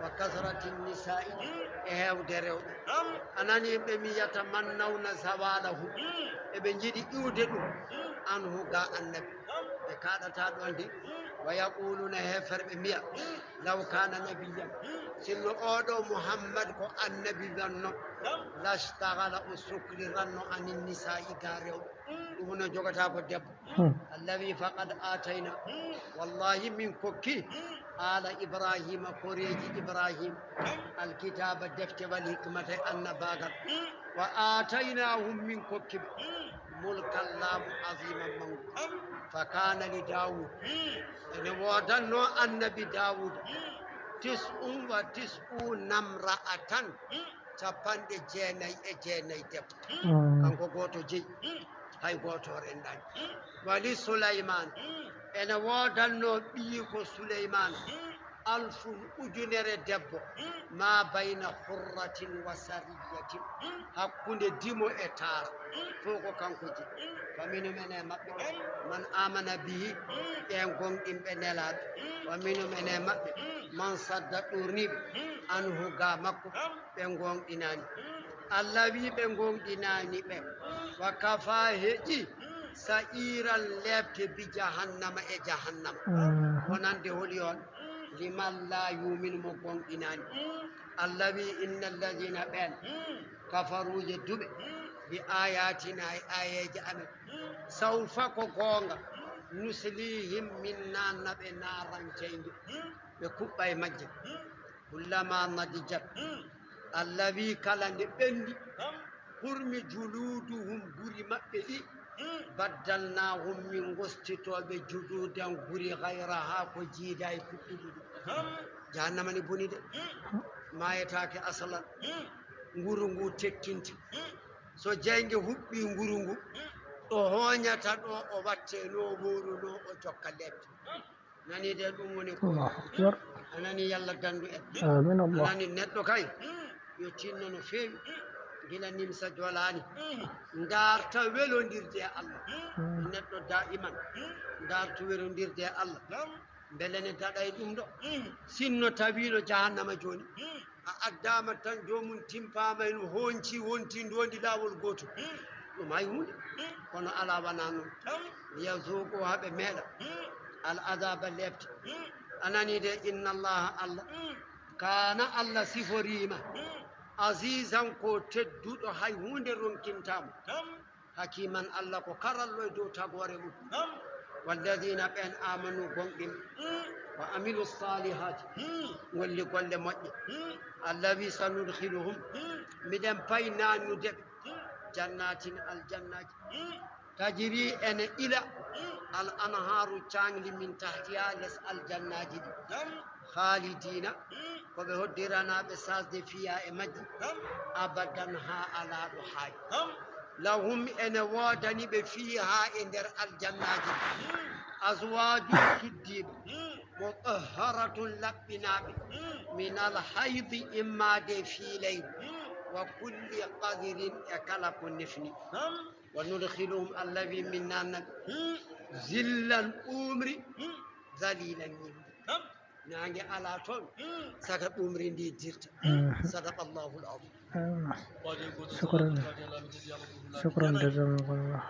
wa kasrati nisa'i e hewde rewɓe anani ɓe miyata man nawna zawalahu eɓe jiiɗi iwde ɗum anhu ga annabi ɓe kaɗata ɗon de wa yaquluna heferɓe mbiya law kana nabiyyan sinno oɗo muhammad ko annabi wanno lastagala o sukliranno anin nisa'i ga rewɓe ɗum no jogata ko debbo allahi faqad atayna wallahi min kokki ala ibrahima koreji ibrahima alkitaba defte wal hikmata annabagal wa ataynahum min kokkiɓe mulkan laamu asiman mangu fa kana li dawud ene wodanno annabi dawud tis'un wa tis'una mra'atan capanɗe jeenayi e jeenayi debbo kanko goto jeyi hay goto renɗani wali souleyman ene wodanno ɓiyi ko souleyman alfun ujunere debbo ma bayna hurratin wa sariyatin hakkunde dimo e taar fof ko kanko ji faminum ene maɓɓe man amana bihi ɓen gonɗinɓe nelaɓe wa minum ene maɓɓe man sadda ɗorniɓe anhu ga makko ɓe gonɗinani Allah wi ɓe gonɗinani ɓe wa kafa heƴi sa'iran lebte bi jahannama e jahannama wonande holi on liman la yumin mo gonɗinani Allah wi inna alladina ɓen kafaruje duɓe bi ayatina e ayeji amen sawfa ko gonga nuslihim min nannaɓe naran jeydu ɓe kuɓɓa e majje kullama nadijat Allah wi kala nde ɓendi hurmi juluduhum guri maɓɓe ɗi baddalnahum min gostitoɓe juludan guri hayra ha ko jiida e fuɗɗuɗi ɗum jahannama ni boni de mayetake asalan nguru ngu tekkinta so jeyge huɓɓi nguru ngu ɗo hoñata ɗo o watte no woruno o jokka lebte nani de ɗum woni ko anani yallah dandu en anani neɗɗo kay yo tinno no feewi gila nimsa jolani darta welondirde e Allah neɗɗo daiman darta welondirde e Allah beele ne daɗay ɗum ɗo sinno tawiɗo jahannama joni a addama tan jomum timpama en honci wonti ndondi lawol goto ɗum hay hunde kono ala wana noon yazuqu haɓe meeɗa al adaba lebte anani de inna allaha Allah kana Allah siforima azizan ko tedduɗo hay hunde ronkintamo hakiman Allah ko karallo e dow tagore mum walladina ɓen amanu gonɗin wa amilu salihati golli golle moƴƴe Allah wi sanudkhiluhum miɗen paynanudeɓe jannatin aljannaji tajiri ene ila al anharu cangli min tahtiha les aljannaji ɗi khalidina koɓe hoddiranaɓe sasde fiya e majji abadan ha alaɗo haaji lahum ene wodani ɓe fiha e nder aljannaji azwaju suddiɓe mutahharatun laɓɓinaɓe min alhaydi immade fiileydu wa kulli qadirin e kala ko nefni wa nudkhiluhum Allah wi min nannaɓe zillan umri dalilan yimɓe nange ala toon saka ɓumri ndi dirta sadaqallahu l azim شكرا شكرا جزاكم الله